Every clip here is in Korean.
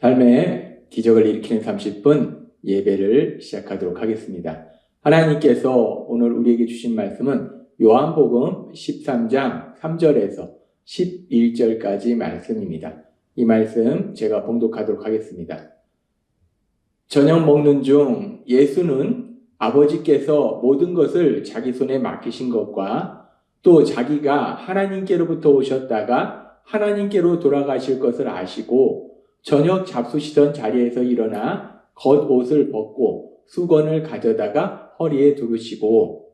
삶의 기적을 일으키는 30분 예배를 시작하도록 하겠습니다. 하나님께서 오늘 우리에게 주신 말씀은 요한복음 13장 3절에서 11절까지 말씀입니다. 이 말씀 제가 봉독하도록 하겠습니다. 저녁 먹는 중 예수는 아버지께서 모든 것을 자기 손에 맡기신 것과 또 자기가 하나님께로부터 오셨다가 하나님께로 돌아가실 것을 아시고 저녁 잡수시던 자리에서 일어나 겉옷을 벗고 수건을 가져다가 허리에 두르시고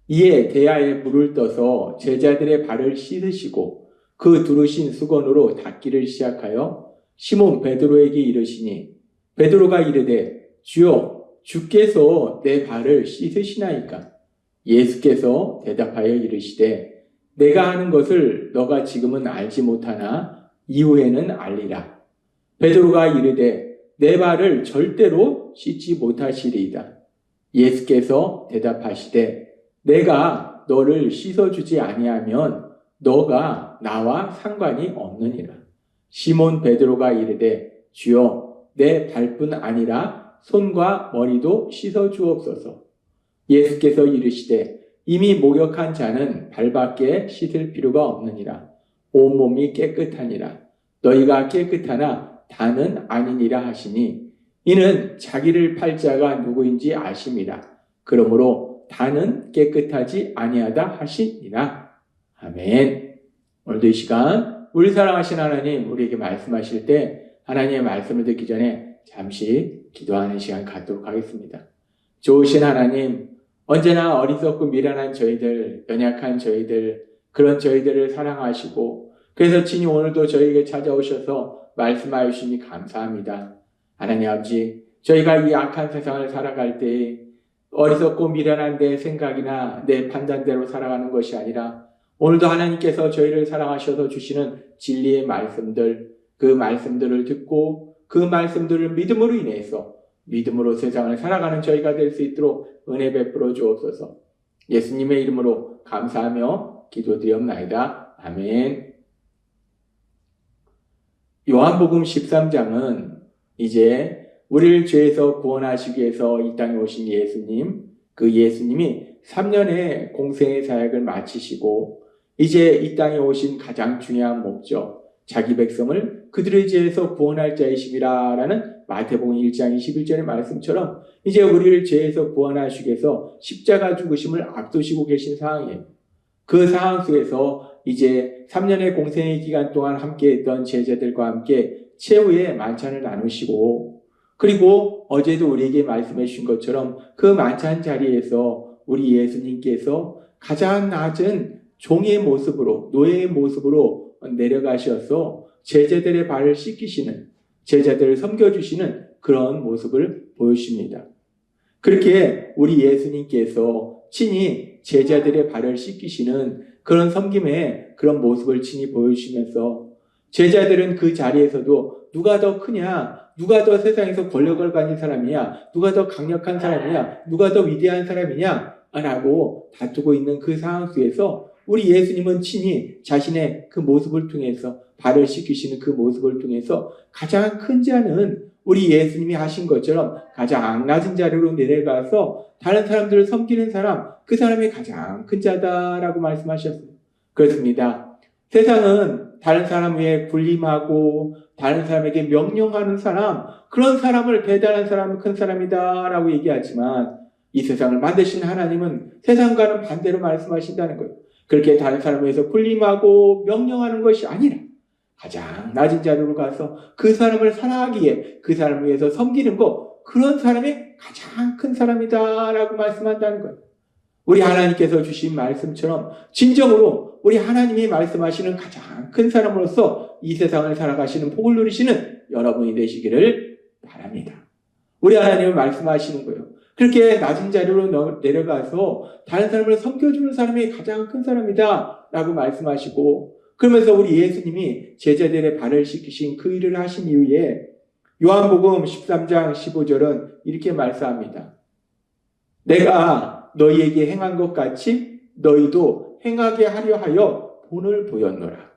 이에 대야에 물을 떠서 제자들의 발을 씻으시고 그 두르신 수건으로 닦기를 시작하여 시몬 베드로에게 이르시니 베드로가 이르되 주여 주께서 내 발을 씻으시나이까? 예수께서 대답하여 이르시되 내가 하는 것을 너가 지금은 알지 못하나 이후에는 알리라. 베드로가 이르되 내 발을 절대로 씻지 못하시리이다. 예수께서 대답하시되 내가 너를 씻어주지 아니하면 너가 나와 상관이 없느니라. 시몬 베드로가 이르되 주여 내 발뿐 아니라 손과 머리도 씻어주옵소서. 예수께서 이르시되 이미 목욕한 자는 발밖에 씻을 필요가 없느니라. 온몸이 깨끗하니라. 너희가 깨끗하나 다는 아니니라 하시니 이는 자기를 팔 자가 누구인지 아심이라. 그러므로 다는 깨끗하지 아니하다 하시니라. 아멘. 오늘도 이 시간 우리 사랑하신 하나님 우리에게 말씀하실 때 하나님의 말씀을 듣기 전에 잠시 기도하는 시간 갖도록 하겠습니다. 좋으신 하나님, 언제나 어리석고 미련한 저희들, 연약한 저희들, 그런 저희들을 사랑하시고 그래서 친히 오늘도 저희에게 찾아오셔서 말씀하여 주시니 감사합니다. 하나님 아버지, 저희가 이 악한 세상을 살아갈 때 어리석고 미련한 내 생각이나 내 판단대로 살아가는 것이 아니라 오늘도 하나님께서 저희를 사랑하셔서 주시는 진리의 말씀들, 그 말씀들을 듣고 그 말씀들을 믿음으로 인해서 믿음으로 세상을 살아가는 저희가 될 수 있도록 은혜 베풀어 주옵소서. 예수님의 이름으로 감사하며 기도드리옵나이다. 아멘. 요한복음 13장은 이제 우리를 죄에서 구원하시기 위해서 이 땅에 오신 예수님, 그 예수님이 3년의 공생의 사역을 마치시고 이제 이 땅에 오신 가장 중요한 목적, 자기 백성을 그들의 죄에서 구원할 자이심이라 라는 마태복음 1장 21절의 말씀처럼 이제 우리를 죄에서 구원하시기 위해서 십자가 죽으심을 앞두시고 계신 상황이에요. 그 상황 속에서 이제 3년의 공생의 기간 동안 함께했던 제자들과 함께 최후의 만찬을 나누시고 그리고 어제도 우리에게 말씀해 주신 것처럼 그 만찬 자리에서 우리 예수님께서 가장 낮은 종의 모습으로 노예의 모습으로 내려가셔서 제자들의 발을 씻기시는 제자들을 섬겨주시는 그런 모습을 보여주십니다. 그렇게 우리 예수님께서 친히 제자들의 발을 씻기시는 그런 섬김의 그런 모습을 친히 보여주시면서 제자들은 그 자리에서도 누가 더 크냐, 누가 더 세상에서 권력을 가진 사람이냐, 누가 더 강력한 사람이냐, 누가 더 위대한 사람이냐 라고 다투고 있는 그 상황 속에서 우리 예수님은 친히 자신의 그 모습을 통해서 발을 씻기시는 그 모습을 통해서 가장 큰 자는 우리 예수님이 하신 것처럼 가장 낮은 자리로 내려가서 다른 사람들을 섬기는 사람, 그 사람이 가장 큰 자다라고 말씀하셨습니다. 그렇습니다. 세상은 다른 사람 위에 군림하고 다른 사람에게 명령하는 사람, 그런 사람을 대단한 사람, 큰 사람이다라고 얘기하지만 이 세상을 만드신 하나님은 세상과는 반대로 말씀하신다는 거예요. 그렇게 다른 사람에 의해서 군림하고 명령하는 것이 아니라 가장 낮은 자리로 가서 그 사람을 사랑하기에 그 사람을 위해서 섬기는 것, 그런 사람이 가장 큰 사람이다라고 말씀한다는 거예요. 우리 하나님께서 주신 말씀처럼 진정으로 우리 하나님이 말씀하시는 가장 큰 사람으로서 이 세상을 살아가시는 복을 누리시는 여러분이 되시기를 바랍니다. 우리 하나님은 말씀하시는 거예요. 그렇게 낮은 자리로 내려가서 다른 사람을 섬겨주는 사람이 가장 큰 사람이다 라고 말씀하시고 그러면서 우리 예수님이 제자들의 발을 씻기신 그 일을 하신 이후에 요한복음 13장 15절은 이렇게 말씀합니다. 내가 너희에게 행한 것 같이 너희도 행하게 하려 하여 본을 보였노라.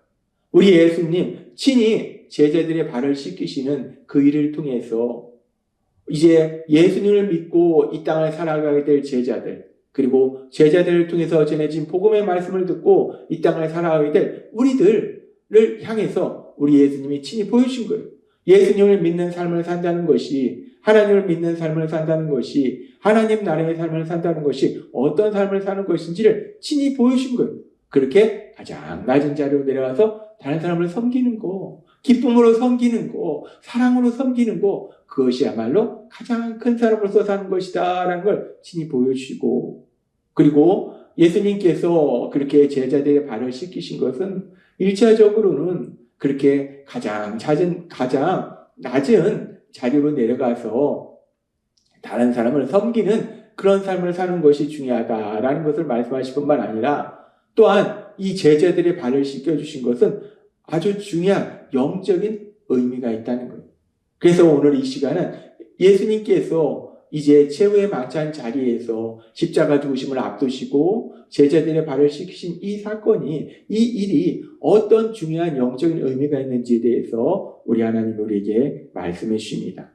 우리 예수님 친히 제자들의 발을 씻기시는 그 일을 통해서 이제 예수님을 믿고 이 땅을 살아가게 될 제자들, 그리고 제자들을 통해서 전해진 복음의 말씀을 듣고 이 땅을 살아가게 될 우리들을 향해서 우리 예수님이 친히 보여주신 거예요. 예수님을 믿는 삶을 산다는 것이, 하나님을 믿는 삶을 산다는 것이, 하나님 나라의 삶을 산다는 것이 어떤 삶을 사는 것인지를 친히 보여주신 거예요. 그렇게 가장 낮은 자리로 내려가서 다른 사람을 섬기는 거, 기쁨으로 섬기는 거, 사랑으로 섬기는 거, 그것이야말로 가장 큰 사람으로서 사는 것이다 라는 걸 친히 보여주시고, 그리고 예수님께서 그렇게 제자들의 발을 씻기신 것은 1차적으로는 그렇게 가장 낮은 자리로 내려가서 다른 사람을 섬기는 그런 삶을 사는 것이 중요하다라는 것을 말씀하실 뿐만 아니라, 또한 이 제자들의 발을 씻겨주신 것은 아주 중요한 영적인 의미가 있다는 거예요. 그래서 오늘 이 시간은 예수님께서 이제 최후의 만찬 자리에서 십자가 죽으심을 앞두시고 제자들의 발을 씻기신 이 사건이, 이 일이 어떤 중요한 영적인 의미가 있는지에 대해서 우리 하나님 우리에게 말씀해 주십니다.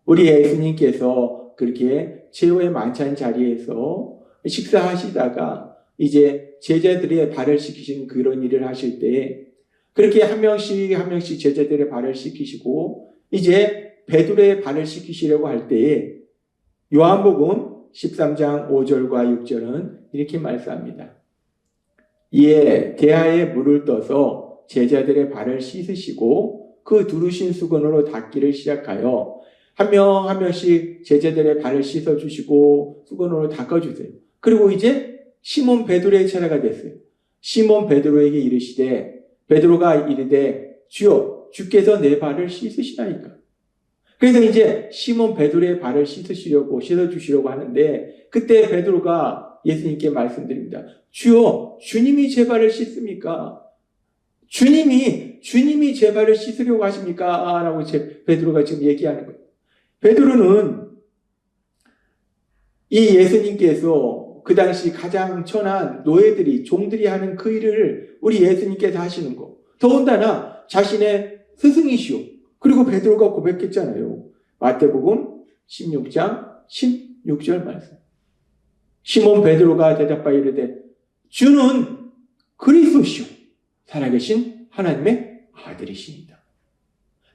우리 예수님께서 그렇게 최후의 만찬 자리에서 식사하시다가 이제 제자들의 발을 씻기신 그런 일을 하실 때, 그렇게 한 명씩 제자들의 발을 씻기시고 이제 베드로의 발을 씻기시려고 할 때에 요한복음 13장 5절과 6절은 이렇게 말씀합니다. 이에 대하에 물을 떠서 제자들의 발을 씻으시고 그 두르신 수건으로 닦기를 시작하여 한 명씩 제자들의 발을 씻어주시고 수건으로 닦아주세요. 그리고 이제 시몬 베드로의 차례가 됐어요. 시몬 베드로에게 이르시되, 베드로가 이르되 주여 주께서 내 발을 씻으시나이까. 그래서 이제 시몬 베드로의 발을 씻어주시려고 하는데, 그때 베드로가 예수님께 말씀드립니다. 주여, 주님이 제 발을 씻습니까? 주님이 제 발을 씻으려고 하십니까? 라고 베드로가 지금 얘기하는 거예요. 베드로는 이 예수님께서 그 당시 가장 천한 노예들이, 종들이 하는 그 일을 우리 예수님께서 하시는 거, 더군다나 자신의 스승이시오. 그리고 베드로가 고백했잖아요. 마태복음 16장 16절 말씀. 시몬 베드로가 대답하여 이르되 주는 그리스도시오, 살아계신 하나님의 아들이시니다.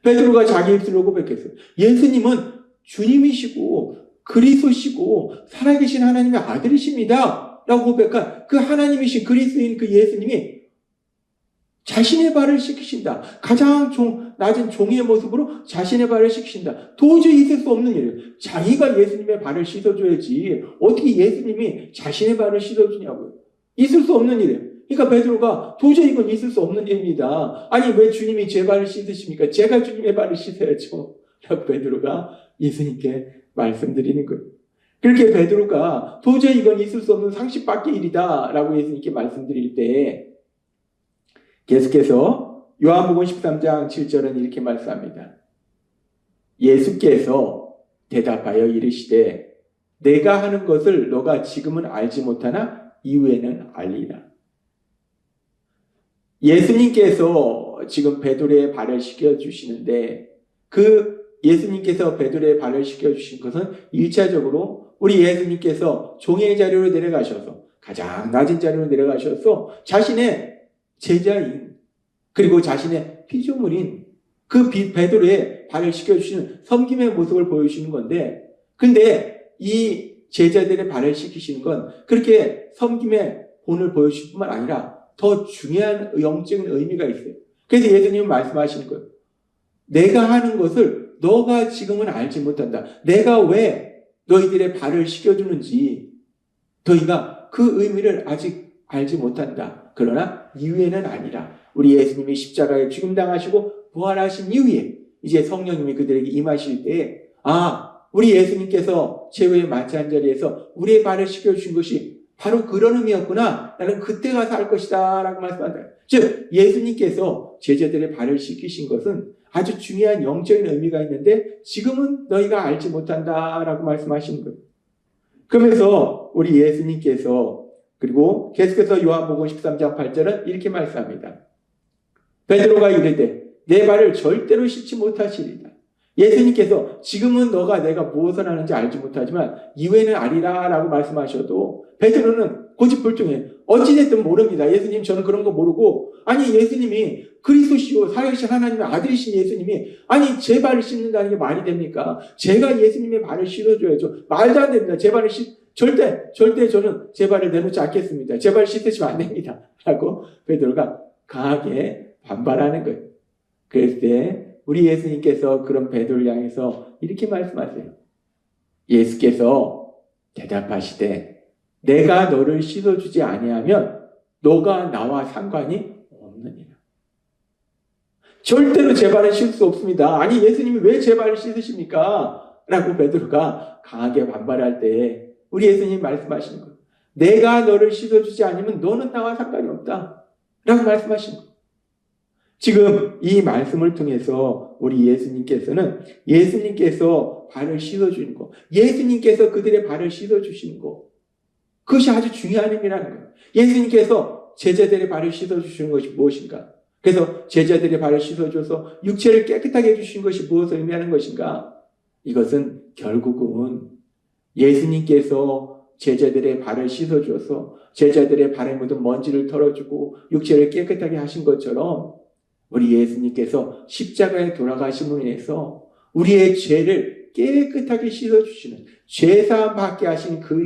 베드로가 자기 입술로 고백했어요. 예수님은 주님이시고 그리스도시고 살아계신 하나님의 아들이십니다 라고 고백한 그 하나님이신 그리스도인 그 예수님이 자신의 발을 씻기신다. 가장 낮은 종의 모습으로 자신의 발을 씻기신다. 도저히 있을 수 없는 일이에요. 자기가 예수님의 발을 씻어줘야지 어떻게 예수님이 자신의 발을 씻어주냐고요. 있을 수 없는 일이에요. 그러니까 베드로가 도저히 이건 있을 수 없는 일입니다. 아니 왜 주님이 제 발을 씻으십니까? 제가 주님의 발을 씻어야죠. 라고 베드로가 예수님께 말씀드리는 거예요. 그렇게 베드로가 도저히 이건 있을 수 없는 상식 밖의 일이다 라고 예수님께 말씀드릴 때, 계속해서 요한복음 13장 7절은 이렇게 말씀합니다. 예수께서 대답하여 이르시되 내가 하는 것을 너가 지금은 알지 못하나 이후에는 알리라. 예수님께서 지금 베드로의 발을 씻겨주시는데, 그 예수님께서 베드로의 발을 씻겨주신 것은 1차적으로 우리 예수님께서 종의 자리로 내려가셔서, 가장 낮은 자리로 내려가셔서 자신의 제자인, 그리고 자신의 피조물인 그 베드로의 발을 씻겨주시는 섬김의 모습을 보여주시는 건데, 근데 이 제자들의 발을 씻기시는 건 그렇게 섬김의 본을 보여주실 뿐만 아니라 더 중요한 영적인 의미가 있어요. 그래서 예수님은 말씀하시는 거예요. 내가 하는 것을 너가 지금은 알지 못한다. 내가 왜 너희들의 발을 씻겨주는지 너희가 그 의미를 아직 알지 못한다. 그러나 이후에는 아니라 우리 예수님이 십자가에 죽임당하시고 부활하신 이후에 이제 성령님이 그들에게 임하실 때에, 우리 예수님께서 최후의 만찬 자리에서 우리의 발을 씻겨주신 것이 바로 그런 의미였구나. 나는 그때 가서 알 것이다 라고 말씀한다. 즉 예수님께서 제자들의 발을 씻기신 것은 아주 중요한 영적인 의미가 있는데 지금은 너희가 알지 못한다 라고 말씀하시는 거예요. 그러면서 우리 예수님께서, 그리고 계속해서 요한복음 13장 8절은 이렇게 말씀합니다. 베드로가 이르되 내 발을 절대로 씻지 못하시리다. 예수님께서 지금은 내가 무엇을 하는지 알지 못하지만 이후에는 아리라 라고 말씀하셔도 베드로는 고집불통해요. 어찌됐든 모릅니다. 예수님 저는 그런 거 모르고, 아니 예수님이 그리스도시요 살아계신 하나님의 아들이신 예수님이 아니 제 발을 씻는다는 게 말이 됩니까? 제가 예수님의 발을 씻어줘야죠. 말도 안 됩니다. 제 발을 절대 저는 제 발을 내놓지 않겠습니다. 제 발을 씻으시면 안 됩니다. 라고 베드로가 강하게 반발하는 거예요. 그랬을 때 우리 예수님께서 그런 베드로를 향해서 이렇게 말씀하세요. 예수께서 대답하시되 내가 너를 씻어주지 아니하면 너가 나와 상관이 없느니라. 절대로 제 발을 씻을 수 없습니다. 아니 예수님이 왜 제 발을 씻으십니까? 라고 베드로가 강하게 반발할 때 우리 예수님이 말씀하시는 거예요. 내가 너를 씻어주지 않으면 너는 나와 상관이 없다 라고 말씀하시는 거예요. 지금 이 말씀을 통해서 우리 예수님께서 발을 씻어주는 거, 예수님께서 그들의 발을 씻어주시는 거, 그것이 아주 중요한 의미라는 거예요. 예수님께서 제자들의 발을 씻어주시는 것이 무엇인가? 그래서 제자들의 발을 씻어줘서 육체를 깨끗하게 해주신 것이 무엇을 의미하는 것인가? 이것은 결국은 예수님께서 제자들의 발을 씻어줘서 제자들의 발에 묻은 먼지를 털어주고 육체를 깨끗하게 하신 것처럼 우리 예수님께서 십자가에 돌아가심으로 인해서 우리의 죄를 깨끗하게 씻어주시는, 죄사함 받게 하신 그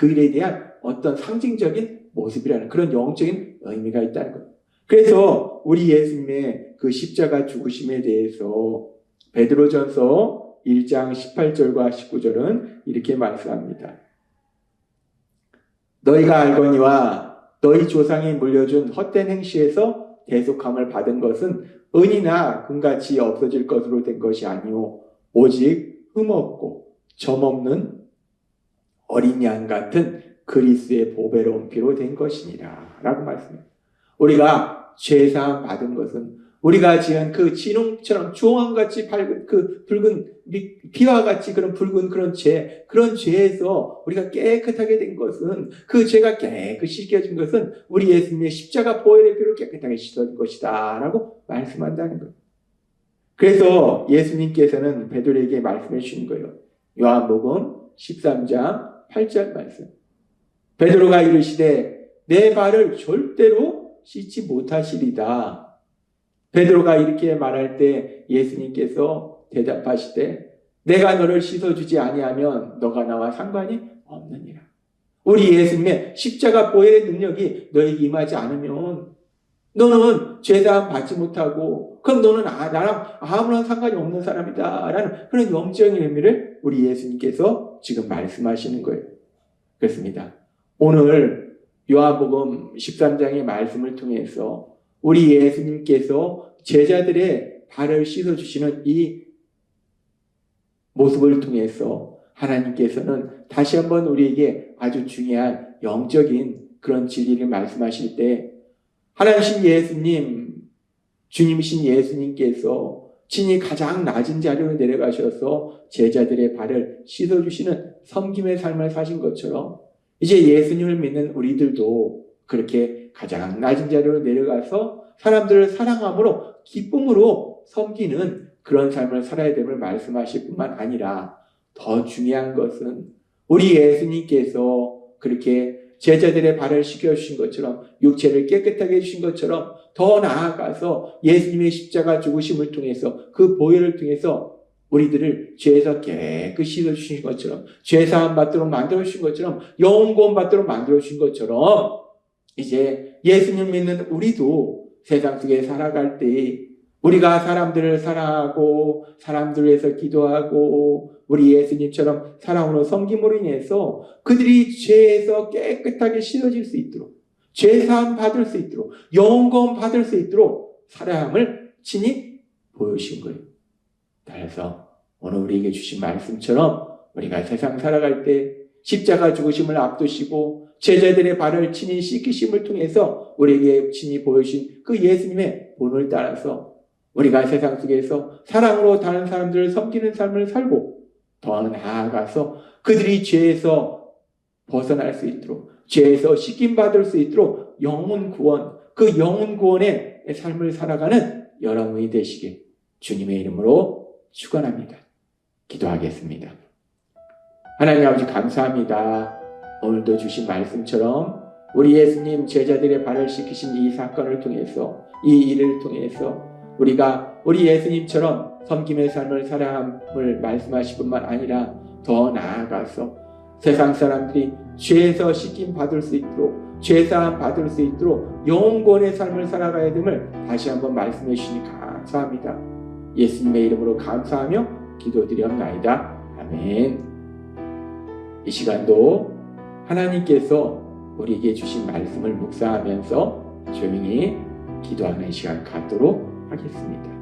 일에 대한 어떤 상징적인 모습이라는 그런 영적인 의미가 있다는 거예요. 그래서 우리 예수님의 그 십자가 죽으심에 대해서 베드로전서 1장 18절과 19절은 이렇게 말씀합니다. 너희가 알거니와 너희 조상이 물려준 헛된 행시에서 대속함을 받은 것은 은이나 금같이 없어질 것으로 된 것이 아니오 오직 흠없고 점없는 어린 양 같은 그리스도의 보배로운 피로 된 것이니라 라고 말씀합니다. 우리가 죄사함 받은 것은 우리가 지은 그 진홍처럼 주홍같이 밝은 그 붉은 피와 같이 그런 붉은 그런 죄에서 우리가 깨끗하게 된 것은, 그 죄가 깨끗이 씻겨진 것은 우리 예수님의 십자가 보혈의 피로 깨끗하게 씻어진 것이다 라고 말씀한다는 거예요. 그래서 예수님께서는 베드로에게 말씀해 주신 거예요. 요한복음 13장 8절 말씀. 베드로가 이르시되 내 발을 절대로 씻지 못하시리다. 베드로가 이렇게 말할 때 예수님께서 대답하시되 내가 너를 씻어주지 아니하면 너가 나와 상관이 없느니라. 우리 예수님의 십자가 보혈의 능력이 너에게 임하지 않으면 너는 죄사함 받지 못하고 그럼 너는 나랑 아무런 상관이 없는 사람이다 라는 그런 영적인 의미를 우리 예수님께서 지금 말씀하시는 거예요. 그렇습니다. 오늘 요한복음 13장의 말씀을 통해서 우리 예수님께서 제자들의 발을 씻어주시는 이 모습을 통해서 하나님께서는 다시 한번 우리에게 아주 중요한 영적인 그런 진리를 말씀하실 때 하나님이신 예수님, 주님이신 예수님께서 친히 가장 낮은 자리로 내려가셔서 제자들의 발을 씻어주시는 섬김의 삶을 사신 것처럼 이제 예수님을 믿는 우리들도 그렇게 가장 낮은 자리로 내려가서 사람들을 사랑함으로 기쁨으로 섬기는 그런 삶을 살아야 됨을 말씀하실 뿐만 아니라 더 중요한 것은 우리 예수님께서 그렇게 제자들의 발을 씻겨주신 것처럼 육체를 깨끗하게 해주신 것처럼 더 나아가서 예수님의 십자가 죽으심을 통해서 그 보혈을 통해서 우리들을 죄에서 깨끗이 씻어주신 것처럼 죄사함 받도록 만들어주신 것처럼 영혼 구원 받도록 만들어주신 것처럼 이제 예수님 믿는 우리도 세상 속에 살아갈 때 우리가 사람들을 사랑하고 사람들을 위해서 기도하고 우리 예수님처럼 사랑으로 섬김으로 인해서 그들이 죄에서 깨끗하게 씻어질 수 있도록 죄사함 받을 수 있도록 영혼 구원 받을 수 있도록 살아야 함을 친히 보여주신 거예요. 그래서 오늘 우리에게 주신 말씀처럼 우리가 세상 살아갈 때 십자가 죽으심을 앞두시고 제자들의 발을 친히 씻기심을 통해서 우리에게 친히 보여주신 그 예수님의 본을 따라서 우리가 세상 속에서 사랑으로 다른 사람들을 섬기는 삶을 살고 더 나아가서 그들이 죄에서 벗어날 수 있도록 죄에서 씻김받을 수 있도록 영혼 구원, 그 영혼 구원의 삶을 살아가는 여러분이 되시길 주님의 이름으로 축원합니다. 기도하겠습니다. 하나님 아버지 감사합니다. 오늘도 주신 말씀처럼 우리 예수님 제자들의 발을 씻기신 이 사건을 통해서, 이 일을 통해서 우리가 우리 예수님처럼 섬김의 삶을 살아감을 말씀하실 뿐만 아니라 더 나아가서 세상 사람들이 죄에서 씻김 받을 수 있도록, 죄사함 받을 수 있도록 영혼구원의 삶을 살아가야 됨을 다시 한번 말씀해 주시니 감사합니다. 예수님의 이름으로 감사하며 기도드리옵나이다. 아멘. 이 시간도 하나님께서 우리에게 주신 말씀을 묵상하면서 조용히 기도하는 시간 갖도록 하겠습니다.